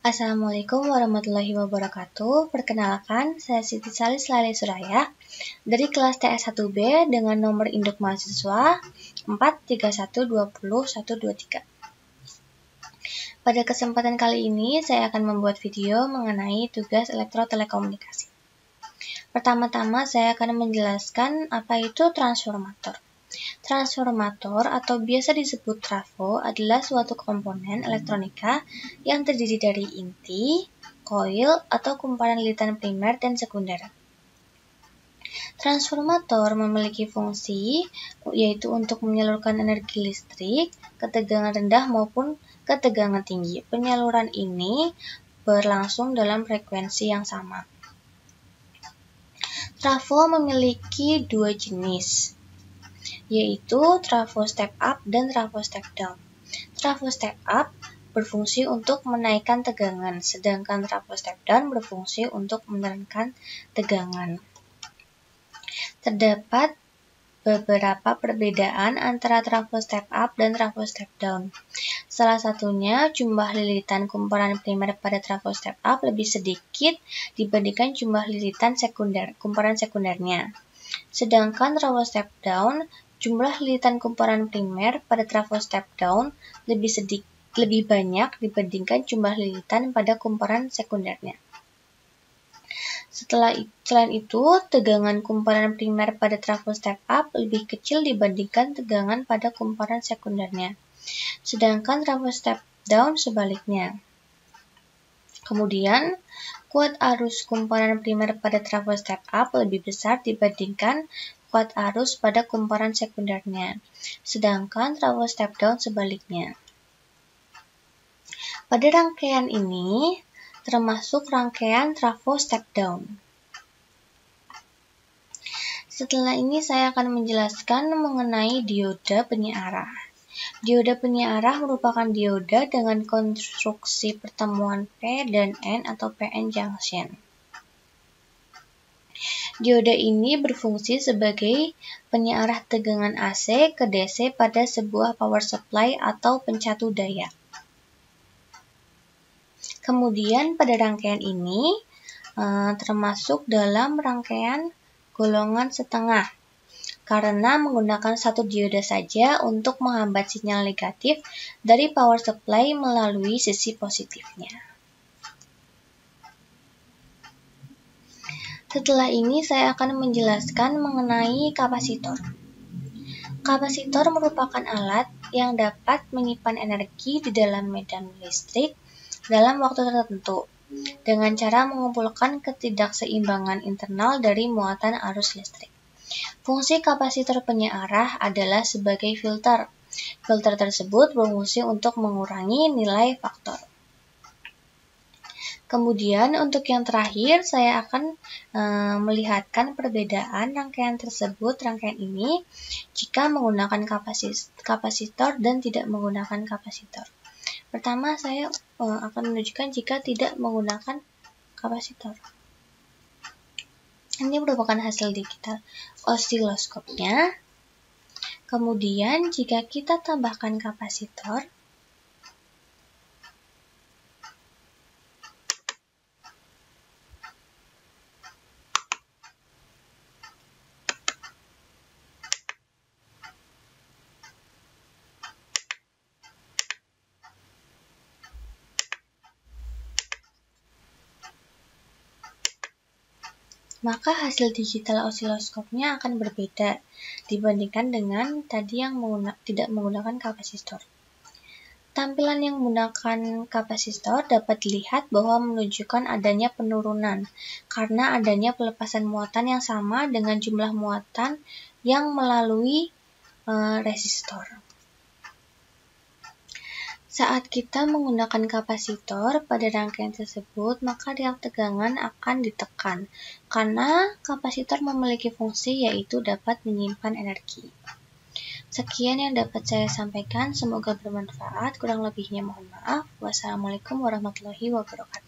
Assalamualaikum warahmatullahi wabarakatuh. Perkenalkan, saya Siti Salis Lale Suraya dari kelas TS1B dengan nomor induk mahasiswa 431202123. Pada kesempatan kali ini, saya akan membuat video mengenai tugas elektrotelekomunikasi. Pertama-tama, saya akan menjelaskan apa itu transformator. Transformator atau biasa disebut trafo adalah suatu komponen elektronika yang terdiri dari inti, koil, atau kumparan lilitan primer dan sekunder. Transformator memiliki fungsi yaitu untuk menyalurkan energi listrik ke tegangan rendah maupun ke tegangan tinggi. Penyaluran ini berlangsung dalam frekuensi yang sama. Trafo memiliki dua jenis, yaitu trafo step up dan trafo step down. Trafo step up berfungsi untuk menaikkan tegangan, sedangkan trafo step down berfungsi untuk menurunkan tegangan. Terdapat beberapa perbedaan antara trafo step up dan trafo step down. Salah satunya, jumlah lilitan kumparan primer pada trafo step up lebih sedikit dibandingkan jumlah lilitan kumparan sekundernya. Sedangkan trafo step down, jumlah lilitan kumparan primer pada trafo step down lebih banyak dibandingkan jumlah lilitan pada kumparan sekundernya. Selain itu, tegangan kumparan primer pada trafo step up lebih kecil dibandingkan tegangan pada kumparan sekundernya. Sedangkan trafo step down sebaliknya. Kemudian, kuat arus kumparan primer pada trafo step up lebih besar dibandingkan kuat arus pada kumparan sekundernya. Sedangkan trafo step down sebaliknya. Pada rangkaian ini, termasuk rangkaian trafo step down. Setelah ini saya akan menjelaskan mengenai dioda penyiarah. Dioda penyiarah merupakan dioda dengan konstruksi pertemuan P dan N atau PN junction. Dioda ini berfungsi sebagai penyiarah tegangan AC ke DC pada sebuah power supply atau pencatu daya. Kemudian pada rangkaian ini termasuk dalam rangkaian golongan setengah karena menggunakan satu dioda saja untuk menghambat sinyal negatif dari power supply melalui sisi positifnya. Setelah ini saya akan menjelaskan mengenai kapasitor. Kapasitor merupakan alat yang dapat menyimpan energi di dalam medan listrik dalam waktu tertentu dengan cara mengumpulkan ketidakseimbangan internal dari muatan arus listrik. Fungsi kapasitor penyiarah adalah sebagai filter. Filter tersebut berfungsi untuk mengurangi nilai faktor. Kemudian untuk yang terakhir saya akan melihatkan perbedaan rangkaian ini jika menggunakan kapasitor dan tidak menggunakan kapasitor. Pertama saya akan menunjukkan jika tidak menggunakan kapasitor. Ini merupakan hasil digital osiloskopnya. Kemudian jika kita tambahkan kapasitor, maka hasil digital osiloskopnya akan berbeda dibandingkan dengan tadi yang tidak menggunakan kapasitor. Tampilan yang menggunakan kapasitor dapat dilihat bahwa menunjukkan adanya penurunan karena adanya pelepasan muatan yang sama dengan jumlah muatan yang melalui resistor. Saat kita menggunakan kapasitor pada rangkaian tersebut, maka riak tegangan akan ditekan karena kapasitor memiliki fungsi yaitu dapat menyimpan energi. Sekian yang dapat saya sampaikan, semoga bermanfaat. Kurang lebihnya mohon maaf. Wassalamualaikum warahmatullahi wabarakatuh.